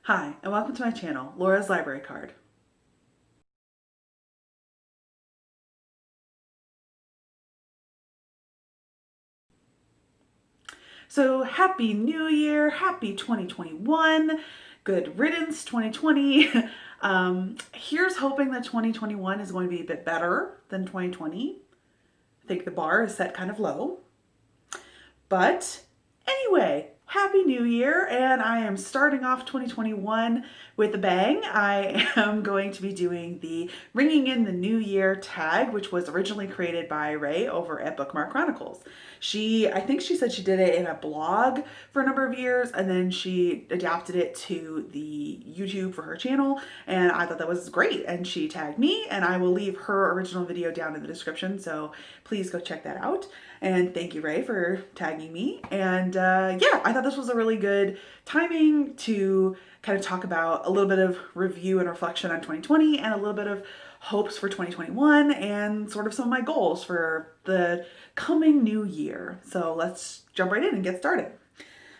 Hi, and welcome to my channel, Laura's Library Card. So happy New Year, happy 2021, good riddance 2020. Here's hoping that 2021 is going to be a bit better than 2020. I think the bar is set kind of low. But anyway, Happy New Year, and I am starting off 2021 with a bang. I am going to be doing the Ringing in the New Year tag, which was originally created by Ray over at Bookmark Chronicles. I think she said she did it in a blog for a number of years, and then she adapted it to the YouTube for her channel, and I thought that was great. And she tagged me, and I will leave her original video down in the description, so please go check that out. And thank you, Ray, for tagging me. And yeah, I thought this was a really good timing to kind of talk about a little bit of review and reflection on 2020 and a little bit of hopes for 2021 and sort of some of my goals for the coming new year. So let's jump right in and get started.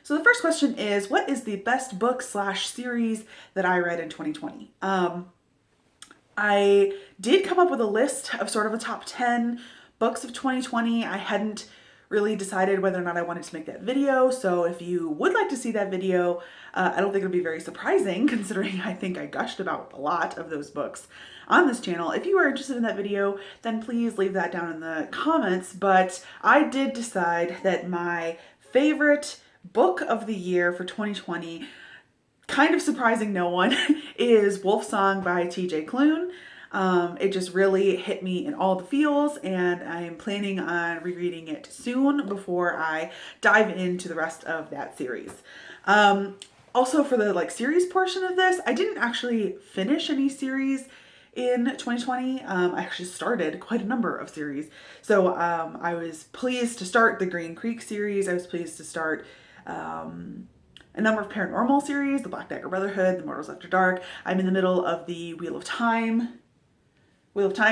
So the first question is, what is the best book slash series that I read in 2020? I did come up with a list of sort of a top 10 books of 2020. I hadn't really decided whether or not I wanted to make that video. So if you would like to see that video, I don't think it'll be very surprising considering I think I gushed about a lot of those books on this channel. If you are interested in that video, then please leave that down in the comments. But I did decide that my favorite book of the year for 2020, kind of surprising no one, is Wolf Song by TJ Klune. It just really hit me in all the feels, and I am planning on rereading it soon before I dive into the rest of that series. Also, for the series portion of this, I didn't actually finish any series in 2020. I actually started quite a number of series. So I was pleased to start the Green Creek series. I was pleased to start a number of paranormal series, the Black Dagger Brotherhood, the Mortals After Dark. I'm in the middle of the Wheel of Time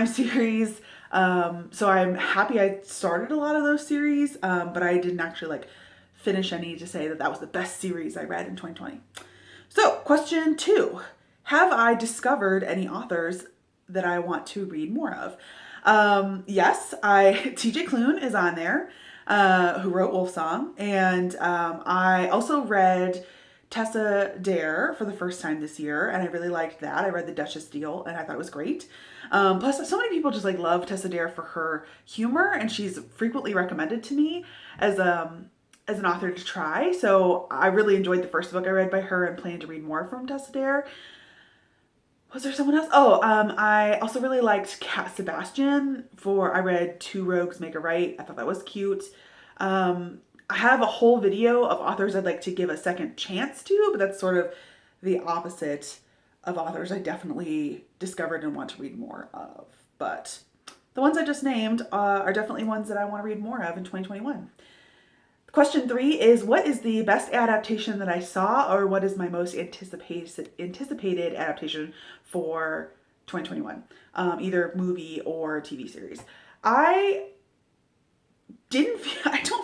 series. So I'm happy I started a lot of those series, but I didn't actually finish any to say that that was the best series I read in 2020. So question 2, have I discovered any authors that I want to read more of? Yes, TJ Klune is on there, who wrote Wolf Song, and I also read Tessa Dare for the first time this year, and I really liked that. I read The Duchess Deal, and I thought it was great. Plus, so many people just love Tessa Dare for her humor, and she's frequently recommended to me as an author to try. So I really enjoyed the first book I read by her and plan to read more from Tessa Dare. Was there someone else? I also really liked Cat Sebastian I read Two Rogues Make a Right. I thought that was cute. I have a whole video of authors I'd like to give a second chance to, but that's sort of the opposite of authors I definitely discovered and want to read more of. But the ones I just named are definitely ones that I want to read more of in 2021. Question 3 is, what is the best adaptation that I saw, or what is my most anticipated adaptation for 2021? Either movie or TV series. I don't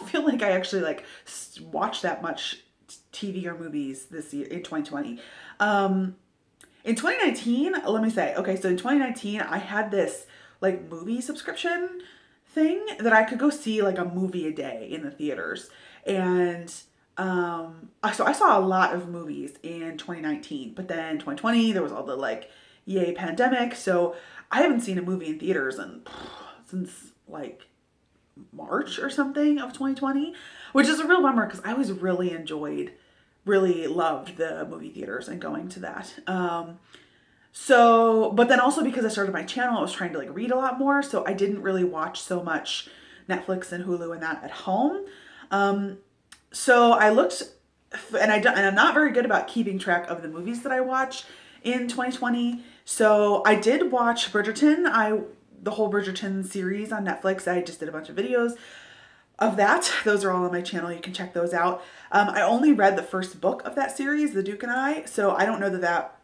feel like I actually watched that much TV or movies this year in 2020. In 2019, let me say, okay, so in 2019, I had this movie subscription thing that I could go see a movie a day in the theaters. And so I saw a lot of movies in 2019, but then 2020, there was all the yay pandemic. So I haven't seen a movie in theaters since March or something of 2020, which is a real bummer because I always really loved the movie theaters and going to that. But then also because I started my channel, I was trying to read a lot more. So I didn't really watch so much Netflix and Hulu and that at home. So I looked, and I'm not very good about keeping track of the movies that I watch in 2020. So I did watch Bridgerton. The whole Bridgerton series on Netflix. I just did a bunch of videos of that. Those are all on my channel. You can check those out. I only read the first book of that series, The Duke and I, so I don't know that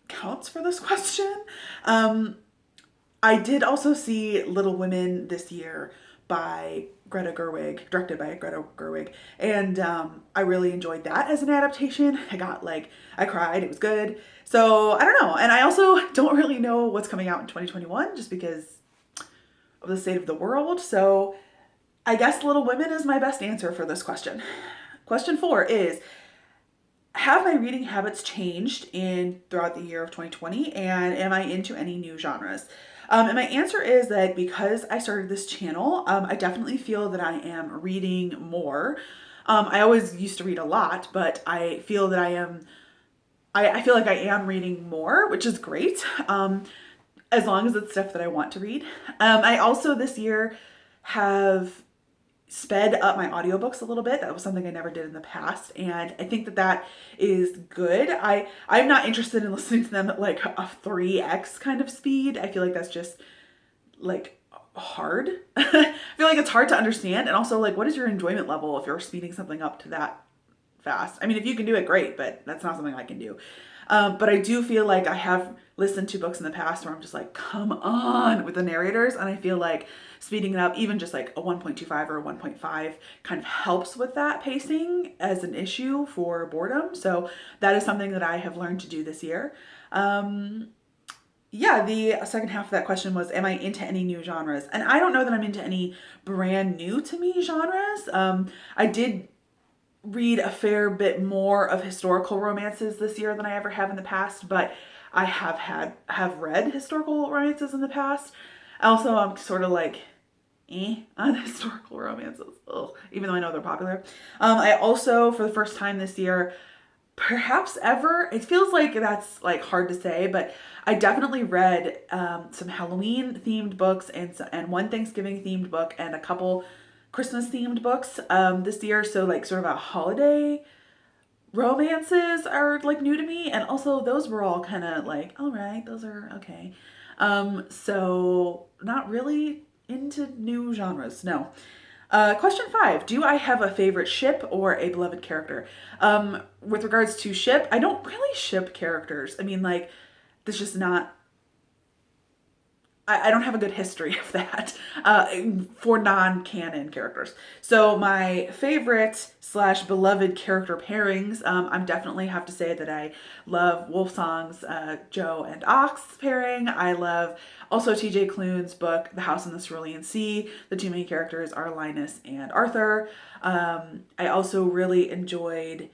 counts for this question. I did also see Little Women this year by Greta Gerwig, directed by Greta Gerwig. And I really enjoyed that as an adaptation. I cried, it was good. So I don't know. And I also don't really know what's coming out in 2021 just because of the state of the world. So I guess Little Women is my best answer for this question. Question 4 is, have my reading habits changed throughout the year of 2020, and am I into any new genres? And my answer is that because I started this channel, I definitely feel that I am reading more. I always used to read a lot, but I feel that I feel like I am reading more, which is great, as long as it's stuff that I want to read. I also this year have sped up my audiobooks a little bit. That was something I never did in the past, and I think that is good. I'm not interested in listening to them at like a 3x kind of speed. I feel like that's just like hard. I feel like it's hard to understand, and also like, what is your enjoyment level if you're speeding something up to that fast? I mean, if you can do it, great, but that's not something I can do. But I do feel like I have listened to books in the past where I'm just like, come on with the narrators. And I feel like speeding it up, even just like a 1.25 or a 1.5 kind of helps with that pacing as an issue for boredom. So that is something that I have learned to do this year. Yeah, the second half of that question was, am I into any new genres? And I don't know that I'm into any brand new to me genres. I did read a fair bit more of historical romances this year than I ever have in the past, but I have read historical romances in the past. Also, I'm sort of like on historical romances, even though I know they're popular. I also, for the first time this year, perhaps ever, it feels like that's like hard to say, but I definitely read some Halloween themed books and one Thanksgiving themed book and a couple Christmas themed books this year. So like sort of a holiday romances are like new to me, and also those were all kind of like, all right, those are okay. So not really into new genres, no. Question 5, do I have a favorite ship or a beloved character? With regards to ship, I don't really ship characters. I mean, like, there's just not, I don't have a good history of that for non-canon characters. So my favorite / beloved character pairings, I'm definitely have to say that I love Wolfsong's Joe and Ox pairing. I love also TJ Klune's book, The House in the Cerulean Sea. The two main characters are Linus and Arthur. I also really enjoyed,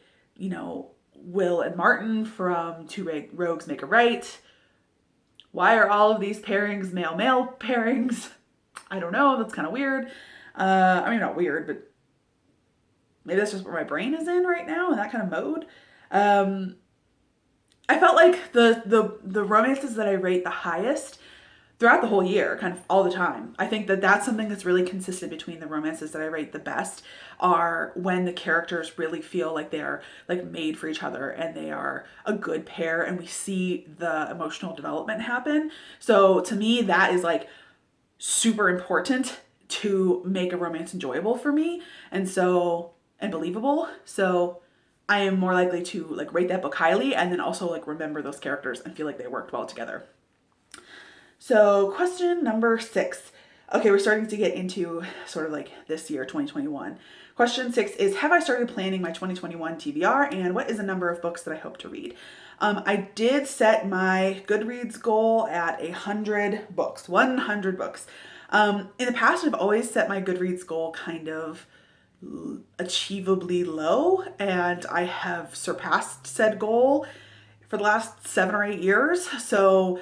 Will and Martin from Two Rogues Make a Right. Why are all of these pairings male pairings? I don't know. That's kind of weird. I mean, not weird, but maybe that's just where my brain is in right now, in that kind of mode. I felt like the romances that I rate the highest throughout the whole year, kind of all the time. I think that that's something that's really consistent between the romances that I rate the best are when the characters really feel like they're like made for each other and they are a good pair and we see the emotional development happen. So to me, that is like super important to make a romance enjoyable for me and believable. So I am more likely to like rate that book highly and then also like remember those characters and feel like they worked well together. So question number 6. Okay, we're starting to get into sort of like this year, 2021. Question 6 is, have I started planning my 2021 TBR and what is the number of books that I hope to read? I did set my Goodreads goal at 100 books, 100 books. In the past, I've always set my Goodreads goal kind of achievably low, and I have surpassed said goal for the last 7 or 8 years. So,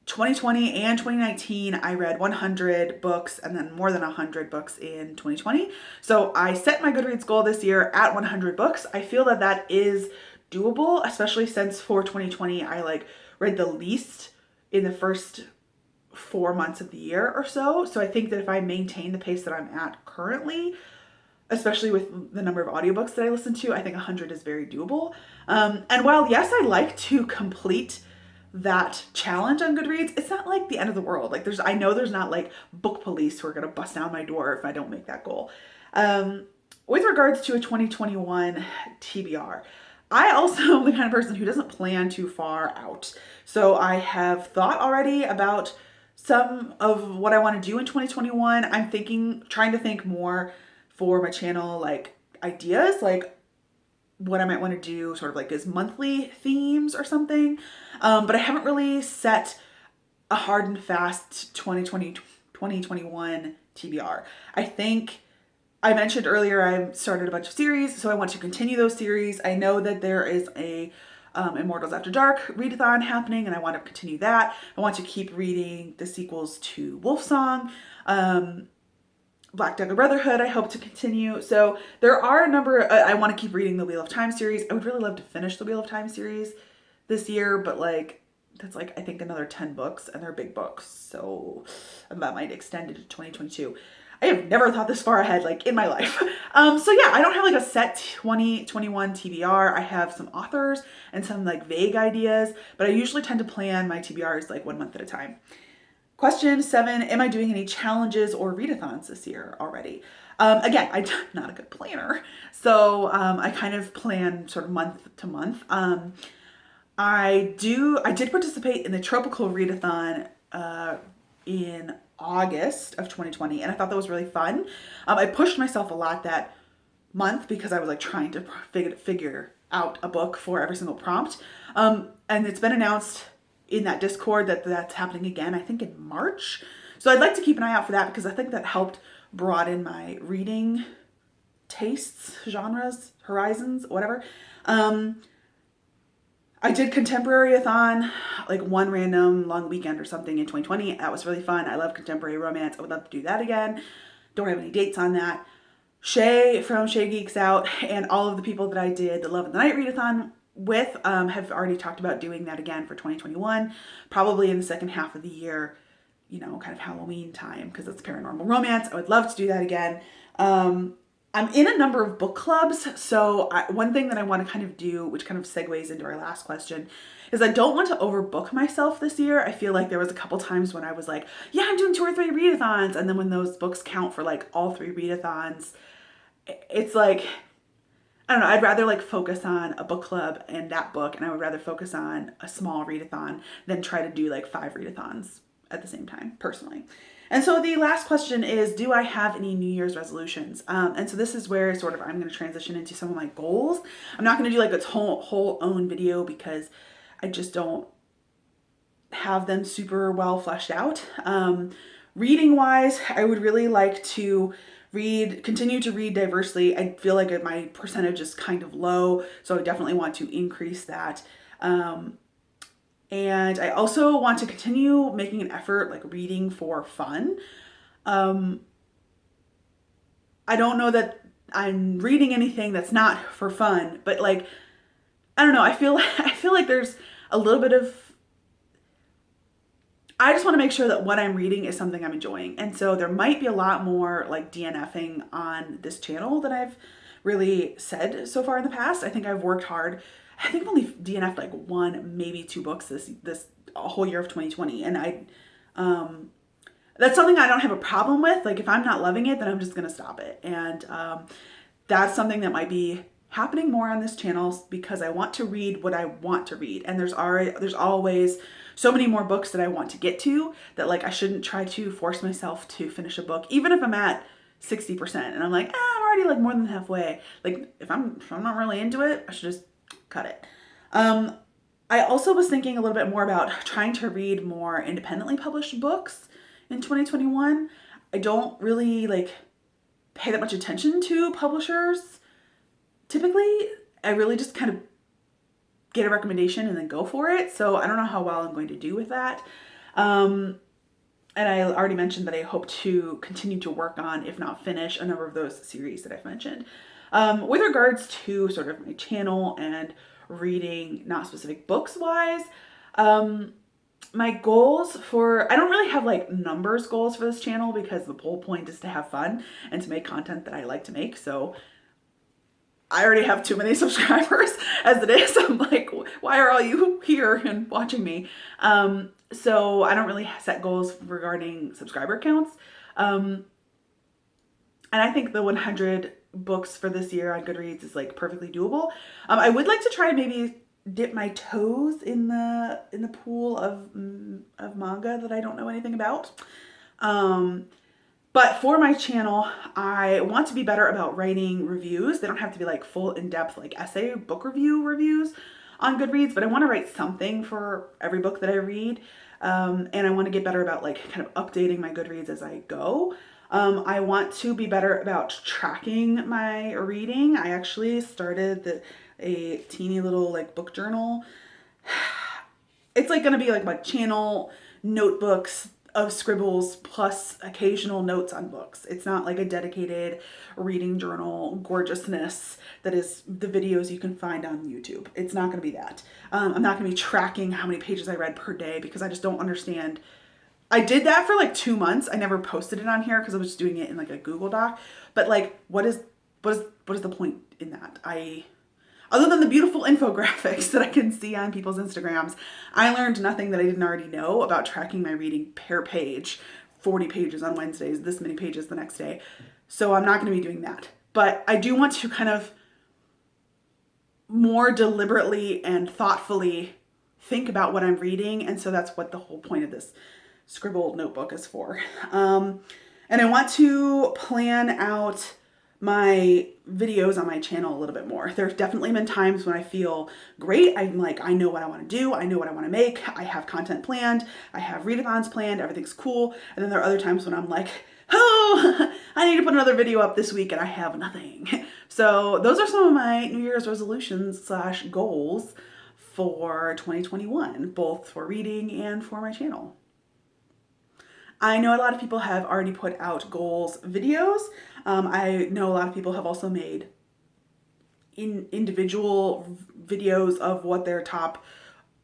2020 and 2019, I read 100 books and then more than 100 books in 2020. So I set my Goodreads goal this year at 100 books. I feel that that is doable, especially since for 2020, I like read the least in the first 4 months of the year or so. So I think that if I maintain the pace that I'm at currently, especially with the number of audiobooks that I listen to, I think 100 is very doable. And while yes, I like to complete that challenge on Goodreads, it's not like the end of the world. Like I know there's not like book police who are going to bust down my door if I don't make that goal. With regards to a 2021 TBR, I also am the kind of person who doesn't plan too far out. So I have thought already about some of what I want to do in 2021. I'm trying to think more for my channel, like ideas, like what I might want to do sort of like as monthly themes or something. But I haven't really set a hard and fast 2021 TBR. I think I mentioned earlier I started a bunch of series, so I want to continue those series. I know that there is a Immortals After Dark readathon happening, and I want to continue that. I want to keep reading the sequels to Wolfsong. Black Dagger Brotherhood, I hope to continue. So there are a number, I want to keep reading the Wheel of Time series. I would really love to finish the Wheel of Time series this year, but like, that's like, I think another 10 books, and they're big books. So that might extend into 2022. I have never thought this far ahead, like in my life. So yeah, I don't have like a set 2021 TBR. I have some authors and some like vague ideas, but I usually tend to plan my TBRs like 1 month at a time. Question 7, am I doing any challenges or readathons this year already? Again, I'm not a good planner, so I kind of plan sort of month to month. I did participate in the Tropical Readathon in August of 2020, and I thought that was really fun. I pushed myself a lot that month because I was like trying to figure out a book for every single prompt. And it's been announced in that Discord that that's happening again, I think in March. So I'd like to keep an eye out for that because I think that helped broaden my reading tastes, genres, horizons, whatever. I did Contemporary-a-thon, like one random long weekend or something in 2020. That was really fun. I love contemporary romance. I would love to do that again. Don't have any dates on that. Shay from Shay Geeks Out and all of the people that I did the Love of the Night readathon with have already talked about doing that again for 2021, probably in the second half of the year, you know, kind of Halloween time, because it's paranormal romance. I would love to do that again. I'm in a number of book clubs, so one thing that I want to kind of do, which kind of segues into our last question, is I don't want to overbook myself this year. I feel like there was a couple times when I was like, yeah, I'm doing 2 or 3 readathons, and then when those books count for like all 3 readathons, it's like, I don't know, I'd rather like focus on a book club and that book, and I would rather focus on a small readathon than try to do like 5 readathons at the same time, personally. And so the last question is, do I have any New Year's resolutions? And so this is where sort of I'm going to transition into some of my goals. I'm not going to do like a whole own video because I just don't have them super well fleshed out. Reading wise, I would really like to continue to read diversely. I feel like my percentage is kind of low, so I definitely want to increase that. And I also want to continue making an effort, like reading for fun. I don't know that I'm reading anything that's not for fun, but like, I don't know. I feel like there's a little bit of, I just want to make sure that what I'm reading is something I'm enjoying. And so there might be a lot more like DNFing on this channel than I've really said so far in the past. I think I've worked hard. I think I've only DNF'd like 1, maybe 2 books this whole year of 2020. And that's something I don't have a problem with. Like if I'm not loving it, then I'm just going to stop it. And that's something that might be happening more on this channel because I want to read what I want to read. And there's always so many more books that I want to get to that like I shouldn't try to force myself to finish a book, even if I'm at 60% and I'm like, I'm already like more than halfway. Like if I'm not really into it, I should just cut it. I also was thinking a little bit more about trying to read more independently published books in 2021. I don't really like pay that much attention to publishers. Typically, I really just kind of get a recommendation and then go for it. So I don't know how well I'm going to do with that. And I already mentioned that I hope to continue to work on, if not finish, a number of those series that I've mentioned. With regards to sort of my channel and reading, not specific books wise, my goals I don't really have like numbers goals for this channel because the whole point is to have fun and to make content that I like to make. So I already have too many subscribers as it is. I'm like, why are all you here and watching me? So I don't really set goals regarding subscriber counts. And I think the 100 books for this year on Goodreads is like perfectly doable. I would like to try maybe dip my toes in the pool of manga that I don't know anything about. But for my channel, I want to be better about writing reviews. They don't have to be like full in-depth like essay book reviews on Goodreads, but I want to write something for every book that I read. And I want to get better about like kind of updating my Goodreads as I go. I want to be better about tracking my reading. I actually started a teeny little like book journal. It's like going to be like my channel notebooks of scribbles plus occasional notes on books. It's not like a dedicated reading journal gorgeousness that is the videos you can find on YouTube. It's not going to be that. I'm not going to be tracking how many pages I read per day because I just don't understand. I did that for like 2 months. I never posted it on here because I was just doing it in like a Google Doc. But like, what is the point in that? Other than the beautiful infographics that I can see on people's Instagrams, I learned nothing that I didn't already know about tracking my reading per page. 40 pages on Wednesdays, this many pages the next day. So I'm not going to be doing that. But I do want to kind of more deliberately and thoughtfully think about what I'm reading. And so that's what the whole point of this scribbled notebook is for. And I want to plan out my videos on my channel a little bit more. There's definitely been times when I feel great. I'm like, I know what I want to do. I know what I want to make. I have content planned. I have readathons planned. Everything's cool. And then there are other times when I'm like, oh, I need to put another video up this week and I have nothing. So those are some of my New Year's resolutions / goals for 2021, both for reading and for my channel. I know a lot of people have already put out goals videos. I know a lot of people have also made individual videos of what their top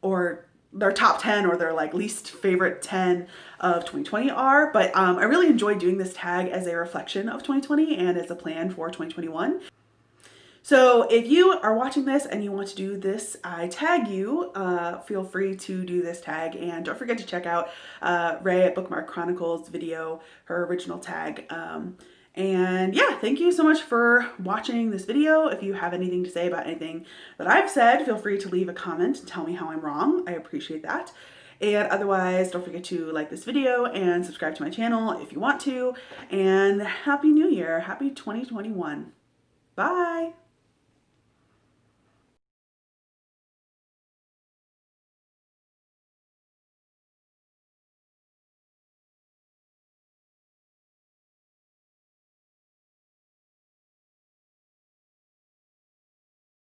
10 or their like least favorite 10 of 2020 are. But I really enjoy doing this tag as a reflection of 2020 and as a plan for 2021. So if you are watching this and you want to do this, I tag you, feel free to do this tag. And don't forget to check out Ray at Bookmark Chronicles video, her original tag. And yeah, thank you so much for watching this video. If you have anything to say about anything that I've said, feel free to leave a comment and tell me how I'm wrong. I appreciate that. And otherwise, don't forget to like this video and subscribe to my channel if you want to. And Happy New Year. Happy 2021. Bye.